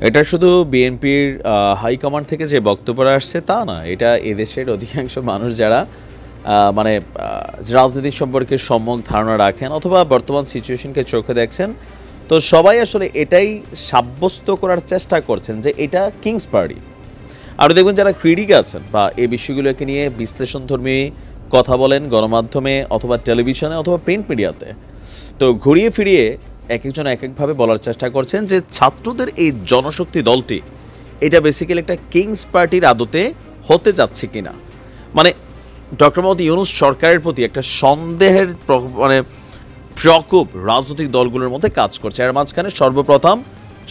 এটা শুধু বিএনপির হাইকমান্ড থেকে যে বক্তব্যটা আসছে তা না, এটা এদেশের অধিকাংশ মানুষ যারা মানে রাজনীতি সম্পর্কে সম্যক ধারণা রাখেন অথবা বর্তমান সিচুয়েশনকে চোখে দেখছেন, তো সবাই আসলে এটাই সাব্যস্ত করার চেষ্টা করছেন যে এটা কিংস পার্টি। আর দেখবেন যারা ক্রিটিক আছেন বা এই বিষয়গুলোকে নিয়ে বিশ্লেষণধর্মী কথা বলেন গণমাধ্যমে অথবা টেলিভিশনে অথবা প্রিন্ট মিডিয়াতে, তো ঘুরিয়ে ফিরিয়ে এক একজন এক একভাবে বলার চেষ্টা করছেন যে ছাত্রদের এই জনশক্তি দলটি এটা বেসিক্যালি একটা কিংস পার্টির আদতে হতে যাচ্ছে কিনা। মানে ডক্টর মোহাম্মদ ইউনূস সরকারের প্রতি একটা সন্দেহের মানে প্রকোপ রাজনৈতিক দলগুলোর মধ্যে কাজ করছে। এর মাঝখানে সর্বপ্রথম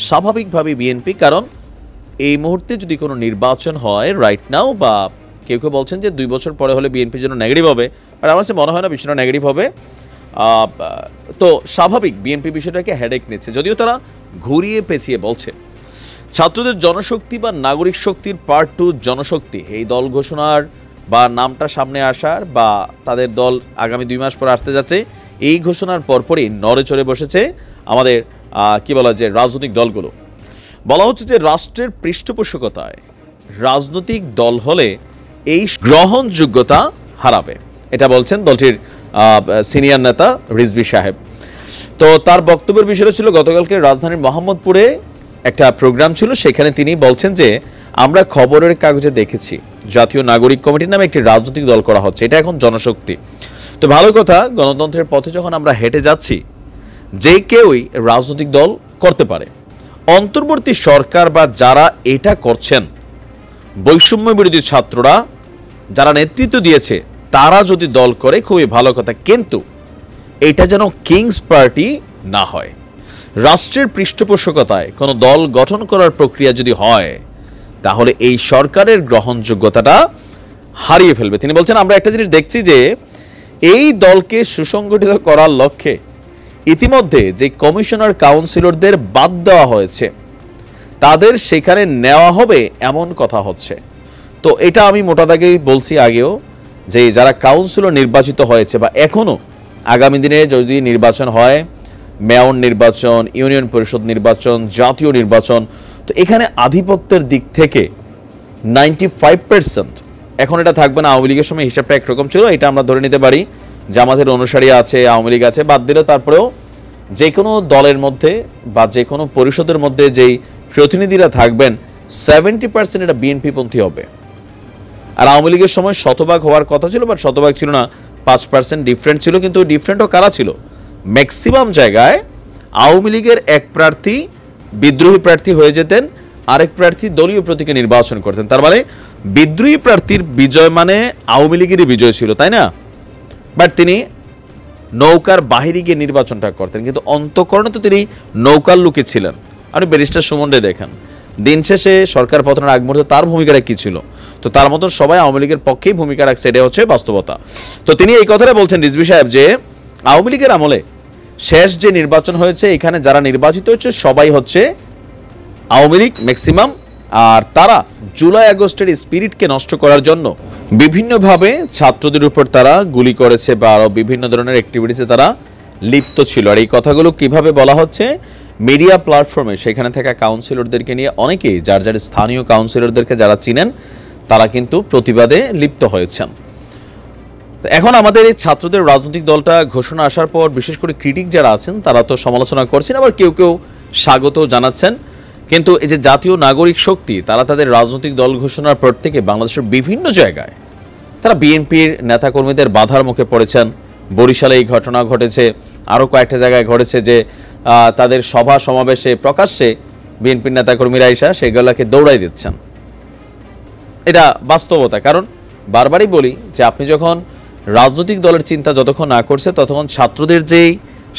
স্বাভাবিকভাবে বিএনপি, কারণ এই মুহূর্তে যদি কোনো নির্বাচন হয় রাইট নাও, বা কেউ কেউ বলছেন যে 2 বছর পরে হলে বিএনপির জন্য নেগেটিভ হবে, আর আমার কাছে মনে হয় না বিষয়টা নেগেটিভ হবে। তো স্বাভাবিক বিএনপি বিষয়টাকে হেডেক নিচ্ছে, যদিও তারা ঘুরিয়ে পেঁচিয়ে বলছে ছাত্রদের জনশক্তি বা নাগরিক শক্তির পার্ট 2 জনশক্তি এই দল ঘোষণার বা নামটা সামনে আসার বা তাদের দল আগামী 2 মাস পর আসতে যাচ্ছে, এই ঘোষণার পরপরই নড়ে চড়ে বসেছে আমাদের কি বলা যে রাজনৈতিক দলগুলো। বলা হচ্ছে যে রাষ্ট্রের পৃষ্ঠপোষকতায় রাজনৈতিক দল হলে এই গ্রহণযোগ্যতা হারাবে, এটা বলছেন দলটির সিনিয়র নেতা রিজভী সাহেব। তো তার বক্তব্যের বিষয়টা ছিল গতকালকে রাজধানীর মোহাম্মদপুরে একটা প্রোগ্রাম ছিল, সেখানে তিনি বলছেন যে আমরা খবরের কাগজে দেখেছি জাতীয় নাগরিক কমিটির নামে একটি রাজনৈতিক দল করা হচ্ছে, এটা এখন জনশক্তি। তো ভালো কথা, গণতন্ত্রের পথে যখন আমরা হেঁটে যাচ্ছি যে কেউই রাজনৈতিক দল করতে পারে। অন্তর্বর্তী সরকার বা যারা এটা করছেন বৈষম্য বিরোধী ছাত্ররা যারা নেতৃত্ব দিয়েছে তারা যদি দল করে খুবই ভালো কথা, কিন্তু এটা যেন কিংস পার্টি না হয়। রাষ্ট্রের পৃষ্ঠপোষকতায় কোনো দল গঠন করার প্রক্রিয়া যদি হয় তাহলে এই সরকারের গ্রহণযোগ্যতাটা হারিয়ে ফেলবে। তিনি বলছেন আমরা একটা জিনিস দেখছি যে এই দলকে সুসংগঠিত করার লক্ষ্যে ইতিমধ্যে যে কমিশনার কাউন্সিলরদের বাদ দেওয়া হয়েছে তাদের সেখানে নেওয়া হবে এমন কথা হচ্ছে। তো এটা আমি মোটা দাগেই বলছি আগেও যে যারা কাউন্সিলর নির্বাচিত হয়েছে বা এখনও আগামী দিনে যদি নির্বাচন হয়, মেয়র নির্বাচন, ইউনিয়ন পরিষদ নির্বাচন, জাতীয় নির্বাচন, তো এখানে আধিপত্যের দিক থেকে 95% এখন এটা থাকবে না। আওয়ামী লীগের সময় হিসাবটা একরকম ছিল, এটা আমরা ধরে নিতে পারি জামাতের অনুসারী আছে, আওয়ামী লীগ আছে, বাদ দিলে তারপরেও যে কোনো দলের মধ্যে বা যে কোনো পরিষদের মধ্যে যেই প্রতিনিধিরা থাকবেন 70% এটা বিএনপিপন্থী হবে। আর আওয়ামী লীগের সময় শতভাগ হওয়ার কথা ছিল, বাট শতভাগ ছিল না, 5% ডিফারেন্ট ছিল। কিন্তু ডিফারেন্টও কারা ছিল? ম্যাক্সিমাম জায়গায় আওয়ামী লীগের এক প্রার্থী বিদ্রোহী প্রার্থী হয়ে যেতেন, আরেক প্রার্থী দলীয় প্রতীকে নির্বাচন করতেন। তার মানে বিদ্রোহী প্রার্থীর বিজয় মানে আওয়ামী লীগেরই বিজয় ছিল, তাই না? বাট তিনি নৌকার বাহিরে গিয়ে নির্বাচনটা করতেন, কিন্তু অন্তঃকরণে তো তিনি নৌকার লুকে ছিলেন। আপনি ব্যারিস্টার সুমন রে দেখেন, দিন শেষে সরকার পতনের আগ মুহূর্তে তার ভূমিকাটা কি ছিল? তো তার মতন সবাই আওয়ামী লীগের পক্ষেই ভূমিকা রাখছে, এটা হচ্ছে বাস্তবতা। তো তিনি এই কথাটা বলছেন রিজভী সাহেব যে আওয়ামী লীগের আমলে শেষ যে নির্বাচন হয়েছে এখানে যারা নির্বাচিত হচ্ছে সবাই হচ্ছে আওয়ামী লীগ ম্যাক্সিমাম, আর তারা জুলাই আগস্টের স্পিরিটকে নষ্ট করার জন্য বিভিন্নভাবে ছাত্রদের উপর তারা গুলি করেছে বা আরও বিভিন্ন ধরনের অ্যাক্টিভিটিসে তারা লিপ্ত ছিল। আর এই কথাগুলো কিভাবে বলা হচ্ছে মিডিয়া প্ল্যাটফর্মে, সেখানে থাকা কাউন্সিলরদেরকে নিয়ে অনেকেই যার যার স্থানীয় কাউন্সিলরদেরকে যারা চিনেন তারা কিন্তু প্রতিবাদে লিপ্ত হয়েছেন। এখন আমাদের এই ছাত্রদের রাজনৈতিক দলটা ঘোষণা আসার পর বিশেষ করে ক্রিটিক যারা আছেন তারা তো সমালোচনা করছেন, আবার কেউ কেউ স্বাগত জানাচ্ছেন। কিন্তু এই যে জাতীয় নাগরিক শক্তি তারা তাদের রাজনৈতিক দল ঘোষণার পর থেকে বাংলাদেশের বিভিন্ন জায়গায় তারা বিএনপির নেতাকর্মীদের বাধার মুখে পড়েছেন। বরিশালে এই ঘটনা ঘটেছে, আরও কয়েকটা জায়গায় ঘটেছে যে তাদের সভা সমাবেশে প্রকাশ্যে বিএনপির নেতাকর্মীরা এসে সেগুলোকে দৌড়াই দিচ্ছেন। এটা বাস্তবতা, কারণ বারবারই বলি যে আপনি যখন রাজনৈতিক দলের চিন্তা যতক্ষণ না করছে ততক্ষণ ছাত্রদের যেই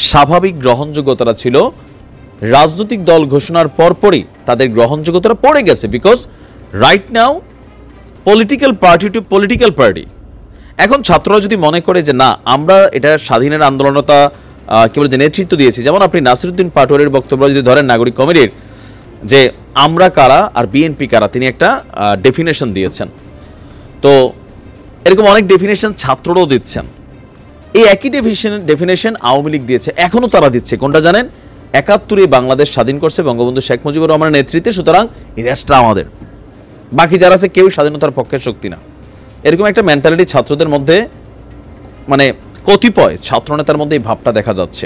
স্বাভাবিক গ্রহণযোগ্যতাটা ছিল রাজনৈতিক দল ঘোষণার পরপরই তাদের গ্রহণযোগ্যতাটা পড়ে গেছে। Because right now political party to political party. এখন ছাত্ররা যদি মনে করে যে না আমরা এটা স্বাধীনের আন্দোলনতা কি বলে যে নেতৃত্ব দিয়েছি, যেমন আপনি নাসিরউদ্দিন পাটোয়ারির বক্তব্য যদি ধরেন নাগরিক কমিটির যে আমরা কারা আর বিএনপি কারা, তিনি একটা ডেফিনেশন দিয়েছেন। তো এরকম অনেক ডেফিনেশন ছাত্ররাও দিচ্ছেন। এই একই ডেফিনেশন আওয়ামী লীগ দিয়েছে, এখনও তারা দিচ্ছে। কোনটা জানেন? 71-এ বাংলাদেশ স্বাধীন করছে বঙ্গবন্ধু শেখ মুজিবুর রহমানের নেতৃত্বে, সুতরাং এই দেশটা আমাদের, বাকি যারা আছে কেউ স্বাধীনতার পক্ষের শক্তি না। এরকম একটা মেন্টালিটি ছাত্রদের মধ্যে, মানে কতিপয় ছাত্রনেতার মধ্যে এই ভাবটা দেখা যাচ্ছে।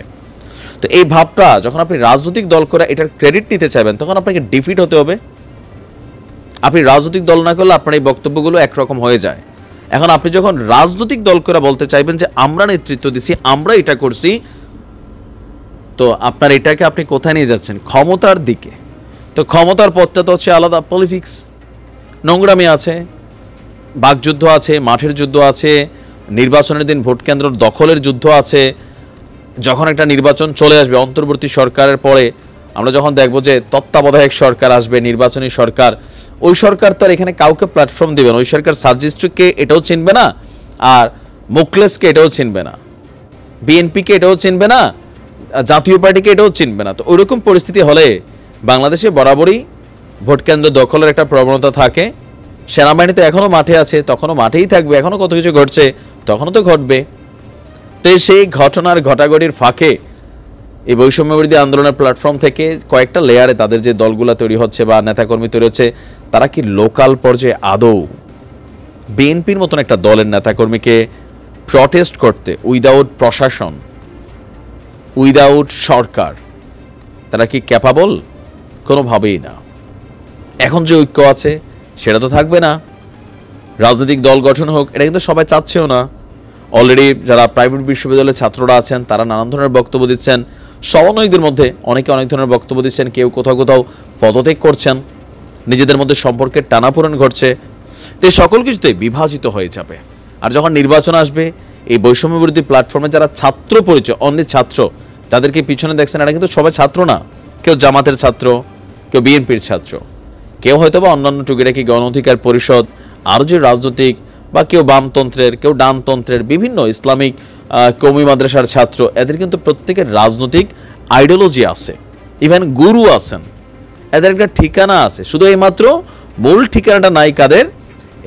তো এই ভাবটা যখন আপনি রাজনৈতিক দল করে এটার ক্রেডিট নিতে চাইবেন, তখন আপনাকে ডিফিট হতে হবে। আপনি রাজনৈতিক দল না করলে আপনার এই বক্তব্যগুলো একরকম হয়ে যায়। এখন আপনি যখন রাজনৈতিক দল করে বলতে চাইবেন যে আমরা নেতৃত্ব দিছি, আমরা এটা করছি, তো আপনার এটাকে আপনি কোথায় নিয়ে যাচ্ছেন? ক্ষমতার দিকে। তো ক্ষমতার পথটা তো হচ্ছে আলাদা, পলিটিক্স, নোংরামি আছে, বাকযুদ্ধ আছে, মাঠের যুদ্ধ আছে, নির্বাচনের দিন ভোট কেন্দ্র দখলের যুদ্ধ আছে। যখন একটা নির্বাচন চলে আসবে অন্তর্বর্তী সরকারের পরে, আমরা যখন দেখব যে তত্ত্বাবধায়ক সরকার আসবে, নির্বাচনী সরকার, ওই সরকার তো আর এখানে কাউকে প্ল্যাটফর্ম দিবে না। ওই সরকার সার্জিস্ট্রিককে এটাও চিনবে না, আর মুখলেসকে এটাও চিনবে না, বিএনপিকে এটাও চিনবে না, জাতীয় পার্টিকে এটাও চিনবে না। তো ওইরকম পরিস্থিতি হলে বাংলাদেশে বরাবরই ভোট কেন্দ্র দখলের একটা প্রবণতা থাকে। সেনাবাহিনী তো এখনও মাঠে আছে, তখনও মাঠেই থাকবে, এখনও কত কিছু ঘটছে, তখনও তো ঘটবে। তো সেই ঘটনার ঘটাঘটির ফাঁকে এই বৈষম্যবিরোধী আন্দোলনের প্ল্যাটফর্ম থেকে কয়েকটা লেয়ারে তাদের যে দলগুলো তৈরি হচ্ছে বা নেতাকর্মী তৈরি হচ্ছে, তারা কি লোকাল পর্যায়ে আদৌ বিএনপির মতন একটা দলের নেতাকর্মীকে প্রটেস্ট করতে উইদাউট প্রশাসন, উইদাউট সরকার, তারা কি ক্যাপাবল? কোনোভাবেই না। এখন যে ঐক্য আছে সেটা তো থাকবে না। রাজনৈতিক দল গঠন হোক, এটা কিন্তু সবাই চাচ্ছেও না। অলরেডি যারা প্রাইভেট বিশ্ববিদ্যালয়ের ছাত্ররা আছেন তারা নানান ধরনের বক্তব্য দিচ্ছেন। সমন্বয়কদের মধ্যে অনেকে অনেক ধরনের বক্তব্য দিচ্ছেন, কেউ কোথাও কোথাও পদত্যাগ করছেন, নিজেদের মধ্যে সম্পর্কের টানাপোড়েন ঘটছে। তো এই সকল কিছুতে বিভাজিত হয়ে যাবে। আর যখন নির্বাচন আসবে, এই বৈষম্যবিরোধী প্ল্যাটফর্মে যারা ছাত্র পরিচয়, অনলি ছাত্র, তাদেরকে পিছনে দেখছেন, এরা কিন্তু সবাই ছাত্র না। কেউ জামাতের ছাত্র, কেউ বিএনপির ছাত্র, কেউ হয়তো বা অন্যান্য টুকিটাকি গণ অধিকার পরিষদ, আরও যে রাজনৈতিক, বা কেউ বামতন্ত্রের, কেউ ডানতন্ত্রের, বিভিন্ন ইসলামিক কওমি মাদ্রাসার ছাত্র। এদের কিন্তু প্রত্যেকের রাজনৈতিক আইডিওলজি আছে, ইভেন গুরু আছেন, এদের একটা ঠিকানা আছে। শুধু এইমাত্র মূল ঠিকানাটা নাই কাদের?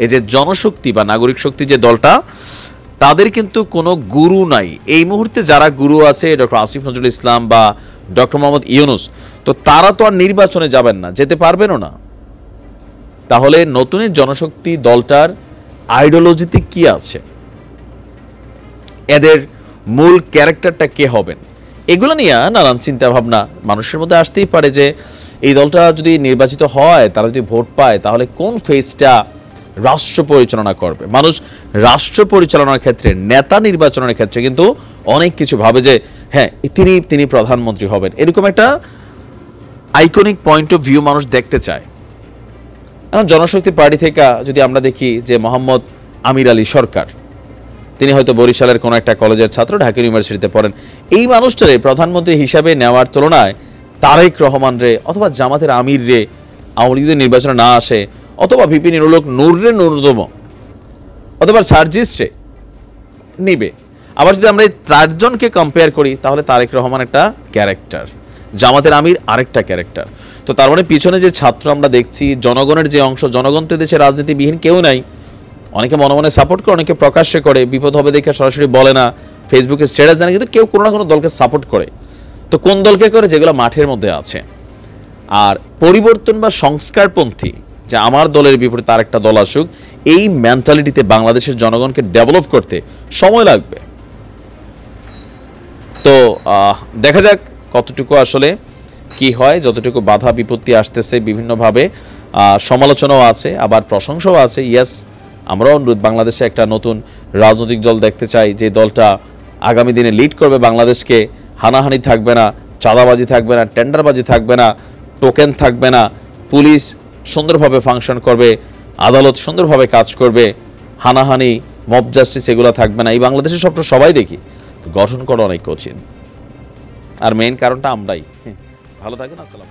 এই যে জনশক্তি বা নাগরিক শক্তি যে দলটা, তাদের কিন্তু কোনো গুরু নাই। এই মুহূর্তে যারা গুরু আছে, ডক্টর আসিফ নজরুল ইসলাম বা ডক্টর মোহাম্মদ ইউনূস, তো তারা তো আর নির্বাচনে যাবেন না, যেতে পারবেনও না। তাহলে নতুন জনশক্তি দলটার আইডিওলজিতে কি আছে, এদের মূল ক্যারেক্টারটা কে হবেন, এগুলো নিয়ে নানান চিন্তা ভাবনা মানুষের মধ্যে আসতেই পারে। যে এই দলটা যদি নির্বাচিত হয়, তারা যদি ভোট পায়, তাহলে কোন ফেজটা রাষ্ট্র পরিচালনা করবে। মানুষ রাষ্ট্র পরিচালনার ক্ষেত্রে, নেতা নির্বাচনের ক্ষেত্রে কিন্তু অনেক কিছু ভাবে যে হ্যাঁ তিনি প্রধানমন্ত্রী হবেন, এরকম একটা আইকনিক পয়েন্ট অফ ভিউ মানুষ দেখতে চায়। এখন জনশক্তি পার্টি থেকে যদি আমরা দেখি যে মোহাম্মদ আমির আলী সরকার, তিনি হয়তো বরিশালের কোনো একটা কলেজের ছাত্র, ঢাকা ইউনিভার্সিটিতে পড়েন, এই মানুষটারে প্রধানমন্ত্রী হিসাবে নেওয়ার তুলনায় তারেক রহমান রে অথবা জামাতের আমির রে, আওয়ামী লীগের নির্বাচনে না আসে, অথবা ভিপি নুরুল নূরের ন্যূনতম, অথবা সার্জিস রে নিবে। আবার যদি আমরা এই চারজনকে কম্পেয়ার করি, তাহলে তারেক রহমান একটা ক্যারেক্টার, জামাতের আমির আরেকটা ক্যারেক্টার। তো তার মানে পিছনে যে ছাত্র আমরা দেখছি, জনগণের যে অংশ, জনগণ তো দেশে রাজনীতিবিহীন কেউ নাই। অনেকে মনে মনে সাপোর্ট করে, অনেকে প্রকাশ্যে করে, বিপদ হবে দেখে সরাসরি বলে না, ফেসবুকে স্ট্যাটাস দেয় না, কিন্তু কেউ কোনো না কোনো দলকে সাপোর্ট করে। তো কোন দলকে করে? যেগুলো মাঠের মধ্যে আছে। আর পরিবর্তন বা সংস্কারপন্থী, যে আমার দলের বিপরীতে আরেকটা দল আসুক, এই মেন্টালিটিতে বাংলাদেশের জনগণকে ডেভেলপ করতে সময় লাগবে। তো দেখা যাক কতটুকু আসলে কি হয়। যতটুকু বাধা বিপত্তি আসতেছে বিভিন্নভাবে, সমালোচনাও আছে, আবার প্রশংসাও আছে। ইয়েস, আমরাও বাংলাদেশে একটা নতুন রাজনৈতিক দল দেখতে চাই, যে দলটা আগামী দিনে লিড করবে বাংলাদেশকে। হানাহানি থাকবে না, চাঁদাবাজি থাকবে না, টেন্ডারবাজি থাকবে না, টোকেন থাকবে না, পুলিশ সুন্দরভাবে ফাংশন করবে, আদালত সুন্দরভাবে কাজ করবে, হানাহানি, মব জাস্টিস এগুলো থাকবে না। এই বাংলাদেশের স্বপ্ন সবাই দেখি, গঠন করা অনেক কঠিন। আর মেইন কারণটা আমরাই। ভালো থাকেন, আসসালাম।